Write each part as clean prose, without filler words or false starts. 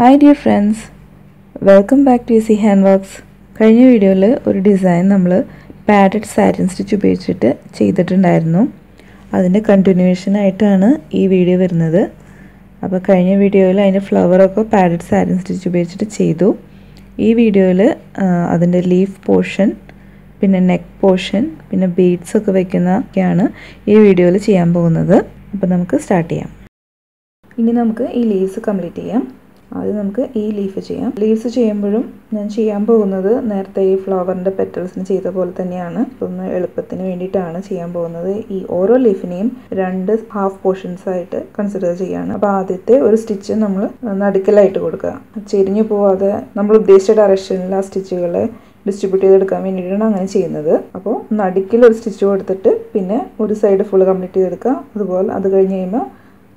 Hi dear friends, welcome back to easyhandworks. കഴിഞ്ഞ വീഡിയോയിൽ ഒരു ഡിസൈൻ നമ്മൾ padded satin stitch ഉപയോഗിച്ചിട്ട് ചെയ്തിട്ടുണ്ടായിരുന്നു. അതിന്റെ കണ്ടിന്യൂവേഷൻ ആയിട്ടാണ് ഈ വീഡിയോ വരുന്നത്. അപ്പോൾ കഴിഞ്ഞ വീഡിയോയിൽ അതിന്റെ ഫ്ലവർ ഒക്കെ padded satin stitch ഉപയോഗിച്ചിട്ട് ചെയ്തു. ഈ വീഡിയോയിൽ അതിന്റെ ലീഫ് പോർഷൻ, പിന്നെ നെക്ക് പോർഷൻ, പിന്നെ ബീഡ്സ് ഒക്കെ വെക്കുന്നതാണ് ഈ വീഡിയോയിൽ ചെയ്യാൻ പോകുന്നത്. അപ്പോൾ നമുക്ക് സ്റ്റാർട്ട് ചെയ്യാം. ഇനി നമുക്ക് ഈ ലീവ്സ് കംപ്ലീറ്റ് ചെയ്യാം. ആദ്യം നമുക്ക് ഈ ലീഫ് ചെയ്യാം. ലീവ്സ് ചെയ്യുമ്പോഴും ഞാൻ ചെയ്യാൻ പോകുന്നത് നേരത്തെ ഈ ഫ്ലവറിൻ്റെ പെറ്റൽസിന് ചെയ്ത പോലെ തന്നെയാണ്. ഒന്ന് എളുപ്പത്തിന് വേണ്ടിയിട്ടാണ് ചെയ്യാൻ പോകുന്നത്. ഈ ഓരോ ലീഫിനെയും രണ്ട് ഹാഫ് പോർഷൻസ് ആയിട്ട് കൺസിഡർ ചെയ്യാണ്. അപ്പോൾ ആദ്യത്തെ ഒരു സ്റ്റിച്ച് നമ്മൾ നടുക്കലായിട്ട് കൊടുക്കുക. ചെരിഞ്ഞു പോവാതെ നമ്മൾ ഉദ്ദേശിച്ച ഡയറക്ഷനിൽ ആ സ്റ്റിച്ചുകളെ ഡിസ്ട്രിബ്യൂട്ട് ചെയ്തെടുക്കാൻ വേണ്ടിയിട്ടാണ് അങ്ങനെ ചെയ്യുന്നത്. അപ്പോൾ നടുക്കിൽ ഒരു സ്റ്റിച്ച് കൊടുത്തിട്ട് പിന്നെ ഒരു സൈഡ് ഫുൾ കംപ്ലീറ്റ് ചെയ്തെടുക്കുക. അതുപോലെ അത് കഴിഞ്ഞ് കഴിയുമ്പോൾ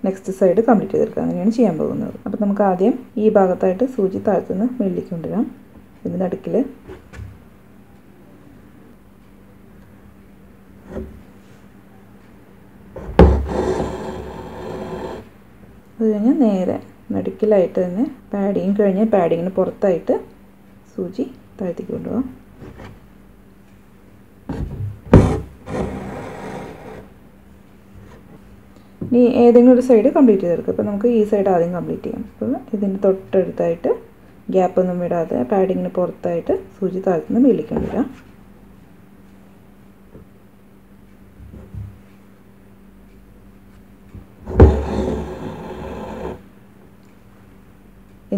നെക്സ്റ്റ് സൈഡ് കംപ്ലീറ്റ് ചെയ്തെടുക്കുക. അങ്ങനെയാണ് ചെയ്യാൻ പോകുന്നത്. അപ്പോൾ നമുക്ക് ആദ്യം ഈ ഭാഗത്തായിട്ട് സൂചി താഴ്ത്തുനിന്ന് മുകളിലേക്ക് കൊണ്ടുവരാം. ഇതിൻ്റെ നടുക്കിൽ അത് കഴിഞ്ഞ് നേരെ നടുക്കിലായിട്ട് തന്നെ പാഡിങ് കഴിഞ്ഞ് പാഡിങ്ങിന് പുറത്തായിട്ട് സൂചി താഴ്ത്തിക്ക് കൊണ്ടുപോകാം. ഇനി ഏതെങ്കിലും ഒരു സൈഡ് കംപ്ലീറ്റ് ചെയ്തെടുക്കുക. അപ്പോൾ നമുക്ക് ഈ സൈഡ് ആദ്യം കംപ്ലീറ്റ് ചെയ്യാം. അപ്പോൾ ഇതിൻ്റെ തൊട്ടടുത്തായിട്ട് ഗ്യാപ്പൊന്നും വിടാതെ പാഡിങ്ങിന് പുറത്തായിട്ട് സൂചി താഴ്ത്തുന്ന മേലേക്ക് കൊണ്ടുവരാം.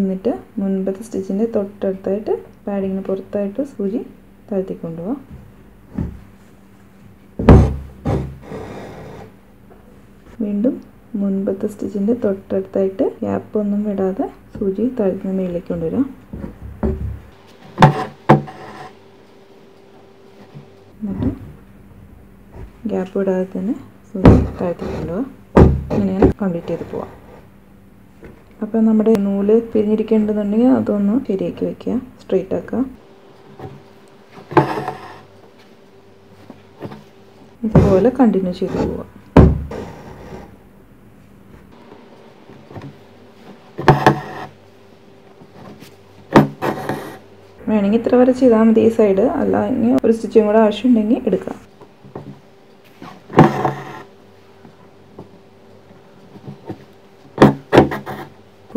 എന്നിട്ട് മുൻപത്തെ സ്റ്റിച്ചിൻ്റെ തൊട്ടടുത്തായിട്ട് പാഡിങ്ങിന് പുറത്തായിട്ട് സൂചി താഴ്ത്തി കൊണ്ടുപോകാം. വീണ്ടും മുൻപത്തെ സ്റ്റിച്ചിൻ്റെ തൊട്ടടുത്തായിട്ട് ഗ്യാപ്പൊന്നും വിടാതെ സൂചി താഴ്ത്തുന്ന മേലേക്ക് കൊണ്ടുവരാം. എന്നിട്ട് ഗ്യാപ്പ് വിടാതെ തന്നെ സൂചി താഴ്ത്തി കൊണ്ടുപോകാം. ഇങ്ങനെയാണ് കംപ്ലീറ്റ് ചെയ്ത് പോവാം. അപ്പോൾ നമ്മുടെ നൂല് പിരിഞ്ഞിരിക്കേണ്ടതുണ്ടെങ്കിൽ അതൊന്ന് ശരിയാക്കി വയ്ക്കുക, സ്ട്രെയിറ്റ് ആക്കുക. ഇതുപോലെ കണ്ടിന്യൂ ചെയ്ത് പോവാം. വേണമെങ്കിൽ ഇത്ര വരെ ചെയ്താൽ മതി ഈ സൈഡ്, അല്ല ഇനി ഒരു സ്റ്റിച്ചും കൂടെ ആവശ്യമുണ്ടെങ്കിൽ എടുക്കാം.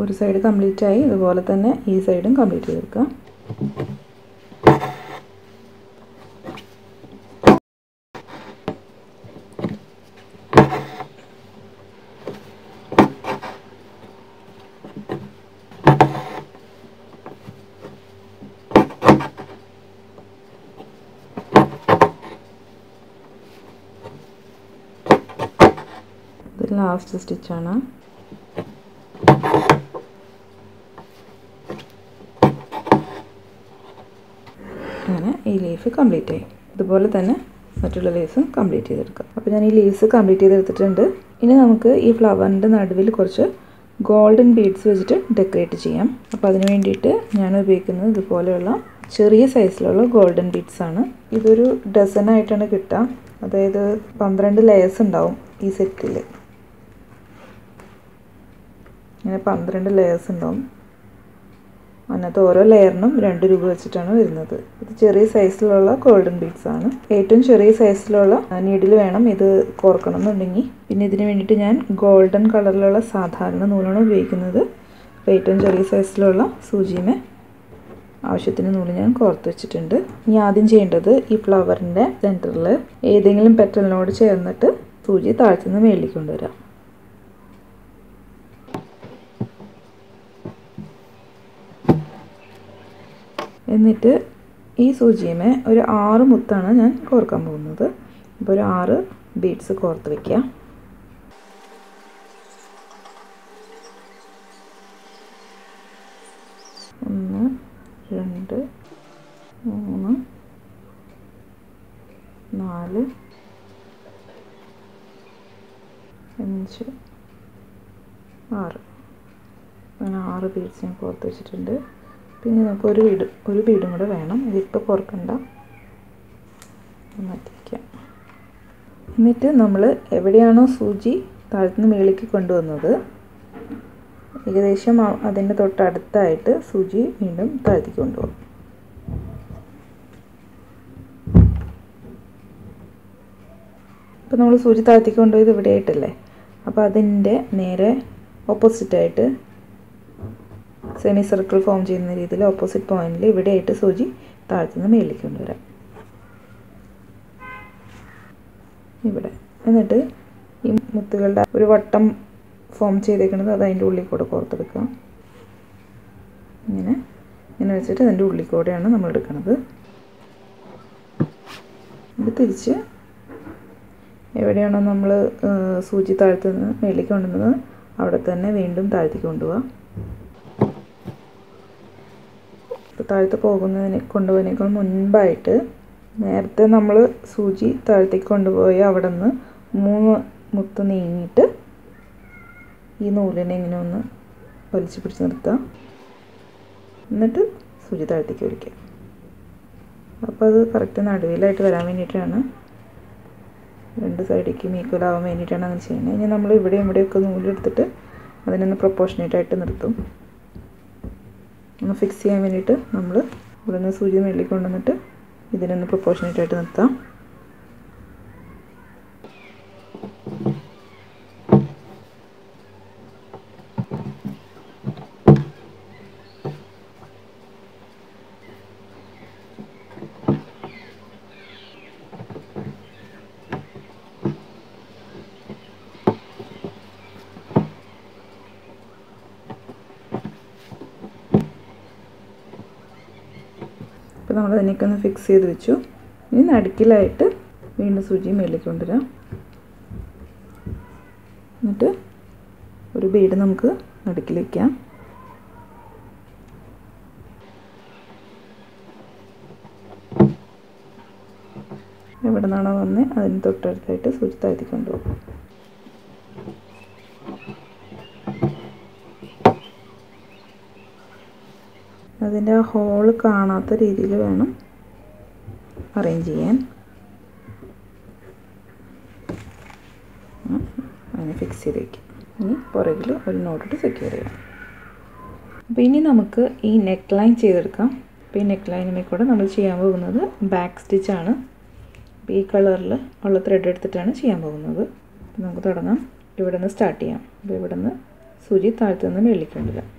ഒരു സൈഡ് കംപ്ലീറ്റ് ആയി. ഇതുപോലെ തന്നെ ഈ സൈഡും കംപ്ലീറ്റ് ചെയ്തെടുക്കാം. ഇത് ലാസ്റ്റ് സ്റ്റിച്ചാണ്. അങ്ങനെ ഈ ലീഫ് കംപ്ലീറ്റ് ആയി. ഇതുപോലെ തന്നെ മറ്റുള്ള ലീവ്സും കംപ്ലീറ്റ് ചെയ്തെടുക്കാം. അപ്പോൾ ഞാൻ ഈ ലീവ്സ് കംപ്ലീറ്റ് ചെയ്തെടുത്തിട്ടുണ്ട്. ഇനി നമുക്ക് ഈ ഫ്ലവറിൻ്റെ നടുവിൽ കുറച്ച് ഗോൾഡൻ ബീഡ്സ് വെച്ചിട്ട് ഡെക്കറേറ്റ് ചെയ്യാം. അപ്പോൾ അതിന് വേണ്ടിയിട്ട് ഞാൻ ഉപയോഗിക്കുന്നത് ഇതുപോലെയുള്ള ചെറിയ സൈസിലുള്ള ഗോൾഡൻ ബീഡ്സ് ആണ്. ഇതൊരു ഡസനായിട്ടാണ് കിട്ടുക. അതായത് 12 ലെയേഴ്സ് ഉണ്ടാവും ഈ സെറ്റിൽ. ഇങ്ങനെ 12 ലെയേഴ്സ് ഉണ്ടാവും. അതിനകത്ത് ഓരോ ലെയറിനും 2 രൂപ വെച്ചിട്ടാണ് വരുന്നത്. ഇത് ചെറിയ സൈസിലുള്ള ഗോൾഡൻ ബീഡ്സ് ആണ്. ഏറ്റവും ചെറിയ സൈസിലുള്ള നീഡിൽ വേണം ഇത് കോർക്കണം എന്നുണ്ടെങ്കിൽ. പിന്നെ ഇതിന് വേണ്ടിയിട്ട് ഞാൻ ഗോൾഡൻ കളറിലുള്ള സാധാരണ നൂലാണ് ഉപയോഗിക്കുന്നത്. അപ്പോൾ ഏറ്റവും ചെറിയ സൈസിലുള്ള സൂചിമേ ആവശ്യത്തിന് നൂല് ഞാൻ കോർത്ത് വെച്ചിട്ടുണ്ട്. ഇനി ആദ്യം ചെയ്യേണ്ടത് ഈ ഫ്ലവറിൻ്റെ സെൻറ്ററിൽ ഏതെങ്കിലും പെറ്റലിനോട് ചേർന്നിട്ട് സൂചി താഴ്ത്തുനിന്ന് മേളിലേക്ക് കൊണ്ടുവരാം. എന്നിട്ട് ഈ സൂചിയമേ ഒരു 6 മുത്താണ് ഞാൻ കോർക്കാൻ പോകുന്നത്. അപ്പോൾ ഒരു 6 ബീഡ്സ് കോർത്ത് വയ്ക്കുക. ഒന്ന്, 2, 3, 4, 5, 6. അങ്ങനെ 6 ബീഡ്സ് ഞാൻ കോർത്ത് വെച്ചിട്ടുണ്ട്. പിന്നെ നമുക്ക് ഒരു ബീഡും കൂടെ വേണം. ഇതിപ്പോൾ കോർക്കണ്ട, മാറ്റിവയ്ക്കാം. എന്നിട്ട് നമ്മൾ എവിടെയാണോ സൂചി താഴ്ത്തുനിന്ന് മേളിലേക്ക് കൊണ്ടുവന്നത് ഏകദേശം അതിൻ്റെ തൊട്ടടുത്തായിട്ട് സൂചി വീണ്ടും താഴ്ത്തി കൊണ്ടുപോകും. ഇപ്പോൾ നമ്മൾ സൂചി താഴ്ത്തി കൊണ്ടുപോയത് ഇവിടെ ആയിട്ടല്ലേ, അപ്പോൾ അതിൻ്റെ നേരെ ഓപ്പോസിറ്റായിട്ട് സെമി സർക്കിൾ ഫോം ചെയ്യുന്ന രീതിയിൽ ഓപ്പോസിറ്റ് പോയിന്റിൽ ഇവിടെ ആയിട്ട് സൂചി താഴ്ത്തുനിന്ന് മേളിലേക്ക് കൊണ്ടുവരാം. ഇവിടെ എന്നിട്ട് ഈ മുത്തുകളുടെ ഒരു വട്ടം ഫോം ചെയ്തേക്കുന്നത് അത് അതിൻ്റെ ഉള്ളിൽ കൂടെ കോർത്തെടുക്കാം. ഇങ്ങനെ വെച്ചിട്ട് അതിൻ്റെ ഉള്ളിൽ കൂടെയാണ് നമ്മൾ എടുക്കുന്നത്. ഇത് തിരിച്ച് എവിടെയാണോ നമ്മൾ സൂചി താഴ്ത്തുന്നത് മേളിലേക്ക് കൊണ്ടുവന്നത് അവിടെ തന്നെ വീണ്ടും താഴ്ത്തി കൊണ്ടുപോകാം. ഇപ്പോൾ താഴ്ത്ത് കൊണ്ടുപോകുന്നതിനേക്കാൾ മുൻപായിട്ട് നേരത്തെ നമ്മൾ സൂചി താഴ്ത്തേക്ക് കൊണ്ടുപോയി അവിടെ നിന്ന് 3 മുത്ത് നീങ്ങിയിട്ട് ഈ നൂലിനെ ഇങ്ങനെ ഒന്ന് വലിച്ചു പിടിച്ച് നിർത്തുക. എന്നിട്ട് സൂചി താഴ്ത്തേക്ക് വലിക്കുക. അപ്പോൾ അത് കറക്റ്റ് നടുവിലായിട്ട് വരാൻ വേണ്ടിയിട്ടാണ്, 2 സൈഡിലേക്കും ഈക്വൽ ആവാൻ വേണ്ടിയിട്ടാണ് അങ്ങനെ ചെയ്യുന്നത്. ഇനി നമ്മൾ ഇവിടെയൊക്കെ നൂലെടുത്തിട്ട് അതിനൊന്ന് പ്രൊപ്പോർഷനേറ്റായിട്ട് നിർത്തും. ഒന്ന് ഫിക്സ് ചെയ്യാൻ വേണ്ടിയിട്ട് നമ്മൾ ഇവിടെ നിന്ന് സൂചി മേളിലേക്ക് കൊണ്ടുവന്നിട്ട് ഇതിനൊന്ന് പ്രൊപ്പോർഷനേറ്റായിട്ട് നിർത്താം. അപ്പോൾ നമ്മൾ അതിനൊക്കെ ഒന്ന് ഫിക്സ് ചെയ്ത് വെച്ചു. ഇനി നടുക്കിലായിട്ട് വീണ്ടും സൂചി മേളിലേക്ക് കൊണ്ടുവരാം. എന്നിട്ട് ഒരു ബീഡ് നമുക്ക് നടുക്കിൽ വയ്ക്കാം. എവിടെ നിന്നാണോ വന്ന് അതിന് തൊട്ടടുത്തായിട്ട് സൂചി താഴ്ത്തി കൊണ്ടുപോകും. അതിൻ്റെ ആ ഹോള് കാണാത്ത രീതിയിൽ വേണം അറേഞ്ച് ചെയ്യാൻ. അങ്ങനെ ഫിക്സ് ചെയ്ത് വയ്ക്കാം. ഇനി പുറകിൽ ഒരു നോട്ടിട്ട് സെക്യൂർ ചെയ്യാം. അപ്പോൾ ഇനി നമുക്ക് ഈ നെക്ക് ലൈൻ ചെയ്തെടുക്കാം. അപ്പോൾ ഈ നെക്ക് ലൈനുമേ കൂടെ നമ്മൾ ചെയ്യാൻ പോകുന്നത് ബാക്ക് സ്റ്റിച്ചാണ്. അപ്പോൾ ഈ കളറിൽ ഉള്ള ത്രെഡ് എടുത്തിട്ടാണ് ചെയ്യാൻ പോകുന്നത്. അപ്പോൾ നമുക്ക് തുടങ്ങാം. ഇവിടെ നിന്ന് സ്റ്റാർട്ട് ചെയ്യാം. അപ്പോൾ ഇവിടെ നിന്ന് സൂചി താഴ്ത്തുനിന്ന് മേളിലേക്ക് കൊണ്ടുവരാം.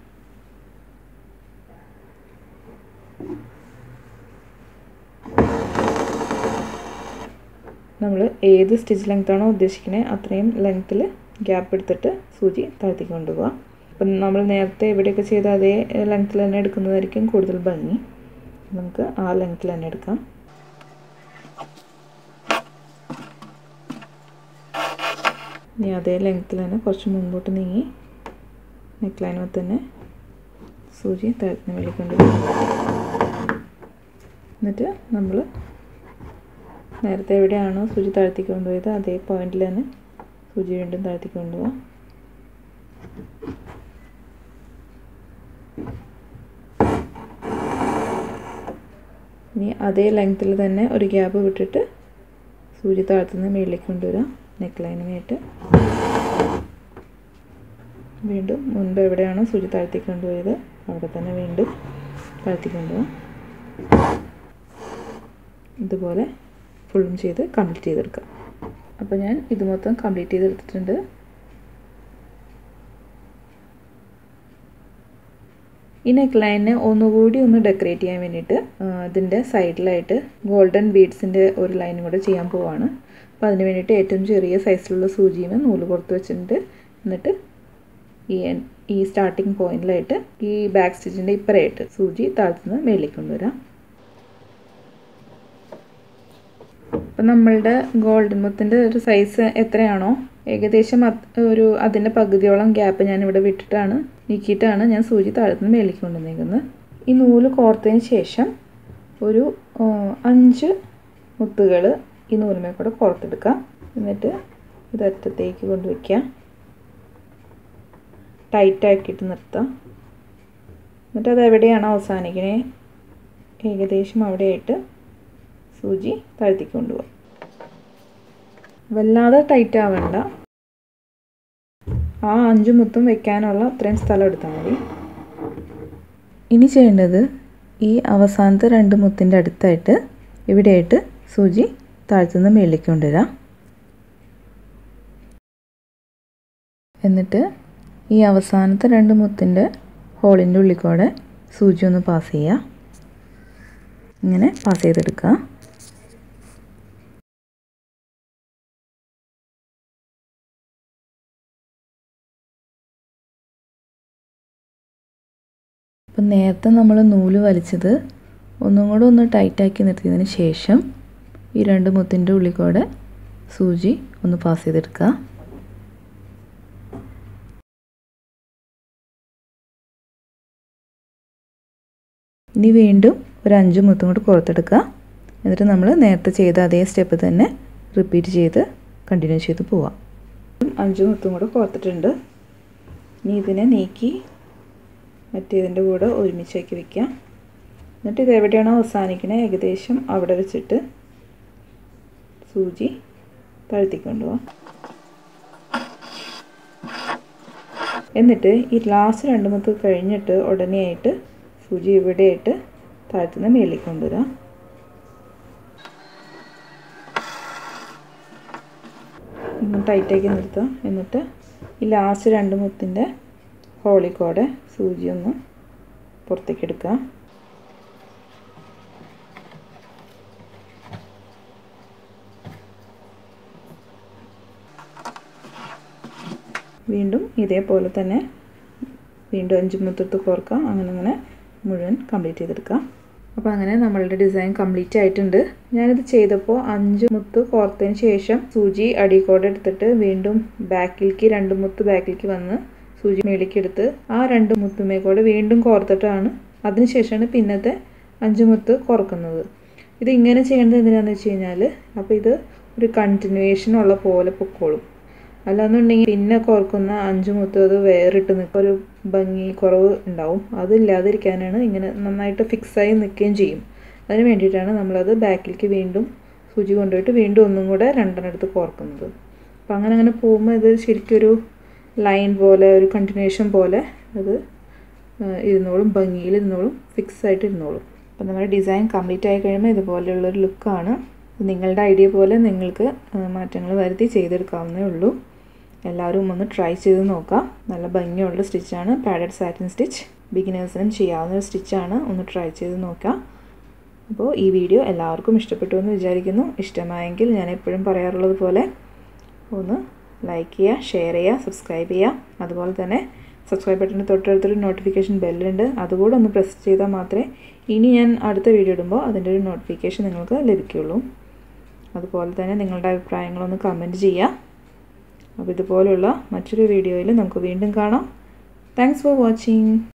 നമ്മൾ ഏത് സ്റ്റിച്ച് ലെങ്ത്താണോ ഉദ്ദേശിക്കുന്നത് അത്രയും ലെങ്ത്തിൽ ഗ്യാപ്പ് എടുത്തിട്ട് സൂചി താഴ്ത്തിക്ക് കൊണ്ടുപോകാം. അപ്പം നമ്മൾ നേരത്തെ എവിടെയൊക്കെ ചെയ്ത അതേ ലെങ്ത്തിൽ തന്നെ എടുക്കുന്നതായിരിക്കും കൂടുതൽ ഭംഗി. നമുക്ക് ആ ലെങ്ത്തിൽ തന്നെ എടുക്കാം. ഇനി അതേ ലെങ്ത്തിൽ തന്നെ കുറച്ച് മുമ്പോട്ട് നീങ്ങി നെക്ക് ലൈനുമ്പോൾ തന്നെ സൂചി താഴ്ത്തുന്ന മേളിൽ കൊണ്ടുപോകാം. എന്നിട്ട് നമ്മൾ നേരത്തെ എവിടെയാണോ സൂചി താഴ്ത്തിക്ക് കൊണ്ടുപോയത് അതേ പോയിന്റിൽ തന്നെ സൂചി വീണ്ടും താഴ്ത്തിക്ക് കൊണ്ടുപോകാം. ഇനി അതേ ലെങ്ത്തിൽ തന്നെ ഒരു ഗ്യാപ്പ് വിട്ടിട്ട് സൂചി താഴ്ത്തുന്ന മേളിലേക്ക് കൊണ്ടുവരാം. നെക്ക് ലൈനുമായിട്ട് വീണ്ടും മുൻപ് എവിടെയാണോ സൂചി താഴ്ത്തിക്ക് കൊണ്ടുപോയത് അവിടെ തന്നെ വീണ്ടും താഴ്ത്തിക്ക് കൊണ്ടുപോകാം. ഇതുപോലെ ഫുള്ളും ചെയ്ത് കംപ്ലീറ്റ് ചെയ്തെടുക്കാം. അപ്പോൾ ഞാൻ ഇത് മൊത്തം കംപ്ലീറ്റ് ചെയ്തെടുത്തിട്ടുണ്ട്. ഈ നെക്ക് ലൈനിനെ ഒന്നുകൂടി ഒന്ന് ഡെക്കറേറ്റ് ചെയ്യാൻ വേണ്ടിയിട്ട് ഇതിൻ്റെ സൈഡിലായിട്ട് ഗോൾഡൻ ബീഡ്സിൻ്റെ ഒരു ലൈനും കൂടെ ചെയ്യാൻ പോവാണ്. അപ്പോൾ അതിന് വേണ്ടിയിട്ട് ഏറ്റവും ചെറിയ സൈസിലുള്ള സൂചിയും നൂല് പുറത്ത് വെച്ചിട്ടുണ്ട്. എന്നിട്ട് ഈ സ്റ്റാർട്ടിങ് പോയിന്റിലായിട്ട് ഈ ബാക്ക് സ്റ്റിച്ചിൻ്റെ ഇപ്പറയായിട്ട് സൂചി താഴ്ത്തുന്ന മേളിലേക്ക് കൊണ്ടുവരാം. അപ്പം നമ്മളുടെ ഗോൾഡൻ മുത്തിൻ്റെ ഒരു സൈസ് എത്രയാണോ ഏകദേശം അതിൻ്റെ പകുതിയോളം ഗ്യാപ്പ് ഞാനിവിടെ നീക്കിയിട്ടാണ് ഞാൻ സൂചി താഴ്ത്തുന്ന മേളിലേക്ക് കൊണ്ടുവന്നേക്കുന്നത്. ഈ നൂല് കോർത്തതിന് ശേഷം ഒരു 5 മുത്തുകൾ ഈ നൂലുമേ കൂടെ കോർത്തെടുക്കാം. എന്നിട്ട് ഇതൊറ്റത്തേക്ക് കൊണ്ടുവയ്ക്കാം. ടൈറ്റാക്കിയിട്ട് നിർത്താം. എന്നിട്ട് അത് എവിടെയാണ് അവസാനിക്കണേ ഏകദേശം അവിടെയായിട്ട് സൂചി താഴ്ത്തിക്ക് കൊണ്ടുപോകാം. വല്ലാതെ ടൈറ്റ് ആവേണ്ട. ആ 5 മുത്തും വെക്കാനുള്ള അത്രയും സ്ഥലം എടുത്താൽ മതി. ഇനി ചെയ്യേണ്ടത് ഈ അവസാനത്തെ 2 മുത്തിൻ്റെ അടുത്തായിട്ട് ഇവിടെയായിട്ട് സൂചി താഴ്ത്തുനിന്ന് മേളിലേക്ക് കൊണ്ടുവരാം. എന്നിട്ട് ഈ അവസാനത്തെ 2 മുത്തിൻ്റെ ഹോളിൻ്റെ ഉള്ളിൽ കൂടെ സൂചി ഒന്ന് പാസ് ചെയ്യുക. ഇങ്ങനെ പാസ് ചെയ്തെടുക്കുക. അപ്പം നേരത്തെ നമ്മൾ നൂല് വലിച്ചത് ഒന്നും കൂടെ ഒന്ന് ടൈറ്റാക്കി നിർത്തിയതിന് ശേഷം ഈ 2 മുത്തിൻ്റെ ഉള്ളിൽ കൂടെ സൂചി ഒന്ന് പാസ് ചെയ്തെടുക്കുക. ഇനി വീണ്ടും ഒരു 5 മുത്തും കൂടി കോർത്തെടുക്കുക. എന്നിട്ട് നമ്മൾ നേരത്തെ ചെയ്ത അതേ സ്റ്റെപ്പ് തന്നെ റിപ്പീറ്റ് ചെയ്ത് കണ്ടിന്യൂ ചെയ്ത് പോവാം. 5 മുത്തും കൂടെ കോർത്തിട്ടുണ്ട്. ഇനി ഇതിനെ നീക്കി മറ്റേതിൻ്റെ കൂടെ ഒരുമിച്ചാക്കി വയ്ക്കാം. എന്നിട്ട് ഇത് എവിടെയാണോ അവസാനിക്കണേ ഏകദേശം അവിടെ വെച്ചിട്ട് സൂചി താഴ്ത്തിക്കൊണ്ട് പോവാം. എന്നിട്ട് ഈ ലാസ്റ്റ് 2 മുത്ത് കഴിഞ്ഞിട്ട് ഉടനെയായിട്ട് സൂചി ഇവിടെയായിട്ട് താഴ്ത്തുന്ന മേളിലേക്ക് കൊണ്ടുവരാം. ഒന്ന് ടൈറ്റാക്കി നിർത്തുക. എന്നിട്ട് ഈ ലാസ്റ്റ് 2 മുത്തിൻ്റെ ഹോളിൽ കൂടെ സൂചി ഒന്ന് പുറത്തേക്ക് എടുക്കുക. വീണ്ടും ഇതേപോലെ തന്നെ വീണ്ടും 5 മുത്തെടുത്ത് കോർക്കാം. അങ്ങനെ മുഴുവൻ കംപ്ലീറ്റ് ചെയ്തെടുക്കാം. അപ്പോൾ അങ്ങനെ നമ്മളുടെ ഡിസൈൻ കംപ്ലീറ്റ് ആയിട്ടുണ്ട്. ഞാനിത് ചെയ്തപ്പോൾ 5 മുത്ത് കോർത്തതിന് ശേഷം സൂചി അടിക്കോടെ എടുത്തിട്ട് വീണ്ടും ബാക്കിലേക്ക് 2 മുത്ത് ബാക്കിലേക്ക് വന്ന് സൂചി മേളിലേക്ക് എടുത്ത് ആ 2 മുത്തുമേ കൂടെ വീണ്ടും കോർത്തിട്ടാണ് അതിനുശേഷമാണ് പിന്നത്തെ 5 മുത്ത് കോർക്കുന്നത്. ഇത് ഇങ്ങനെ ചെയ്യേണ്ടത് എന്തിനാണെന്ന് വെച്ച് കഴിഞ്ഞാൽ അപ്പോൾ ഇത് ഒരു കണ്ടിന്യൂവേഷൻ ഉള്ള പോലെ പൊക്കോളും. അല്ലാന്നുണ്ടെങ്കിൽ പിന്നെ കോർക്കുന്ന 5 മുത്ത് അത് വേറിട്ട് നിൽക്കും, ഒരു ഭംഗി കുറവ് ഉണ്ടാവും. അതില്ലാതിരിക്കാനാണ് ഇങ്ങനെ നന്നായിട്ട് ഫിക്സായി നിൽക്കുകയും ചെയ്യും. അതിന് വേണ്ടിയിട്ടാണ് നമ്മളത് ബാക്കിലേക്ക് വീണ്ടും സൂചി കൊണ്ടുപോയിട്ട് വീണ്ടും ഒന്നും കൂടെ 2 എടുത്ത് കോർക്കുന്നത്. അപ്പോൾ അങ്ങനെ പോകുമ്പോൾ ഇത് ശരിക്കും ഒരു ലൈൻ പോലെ ഒരു കണ്ടിന്യൂവേഷൻ പോലെ അത് ഇരുന്നോളും, ഭംഗിയിൽ ഇരുന്നോളും, ഫിക്സായിട്ട് ഇരുന്നോളും. അപ്പോൾ നമ്മുടെ ഡിസൈൻ കംപ്ലീറ്റ് ആയി കഴിയുമ്പോൾ ഇതുപോലെയുള്ളൊരു ലുക്കാണ്. നിങ്ങളുടെ ഐഡിയ പോലെ നിങ്ങൾക്ക് മാറ്റങ്ങൾ വരുത്തി ചെയ്തെടുക്കാവുന്നേ ഉള്ളൂ. എല്ലാവരും ഒന്ന് ട്രൈ ചെയ്ത് നോക്കാം. നല്ല ഭംഗിയുള്ള സ്റ്റിച്ചാണ് പാഡഡ് സാറ്റിൻ സ്റ്റിച്ച്. ബിഗിനേഴ്സിനും ചെയ്യാവുന്ന ഒരു സ്റ്റിച്ചാണ്. ഒന്ന് ട്രൈ ചെയ്ത് നോക്കാം. അപ്പോൾ ഈ വീഡിയോ എല്ലാവർക്കും ഇഷ്ടപ്പെട്ടു എന്ന് വിചാരിക്കുന്നു. ഇഷ്ടമായെങ്കിൽ ഞാൻ എപ്പോഴും പറയാറുള്ളത് പോലെ ഒന്ന് ലൈക്ക് ചെയ്യുക, ഷെയർ ചെയ്യുക, സബ്സ്ക്രൈബ് ചെയ്യുക. അതുപോലെ തന്നെ സബ്സ്ക്രൈബ് ബട്ടണിന് തൊട്ടടുത്തൊരു നോട്ടിഫിക്കേഷൻ ബെല്ലുണ്ട്, അതുകൂടെ ഒന്ന് പ്രസ് ചെയ്താൽ മാത്രമേ ഇനി ഞാൻ അടുത്ത വീഡിയോ ഇടുമ്പോൾ അതിൻ്റെ ഒരു നോട്ടിഫിക്കേഷൻ നിങ്ങൾക്ക് ലഭിക്കുകയുള്ളൂ. അതുപോലെ തന്നെ നിങ്ങളുടെ അഭിപ്രായങ്ങളൊന്ന് കമൻറ്റ് ചെയ്യുക. അപ്പോൾ ഇതുപോലുള്ള മറ്റൊരു വീഡിയോയിൽ നമുക്ക് വീണ്ടും കാണാം. Thanks for watching.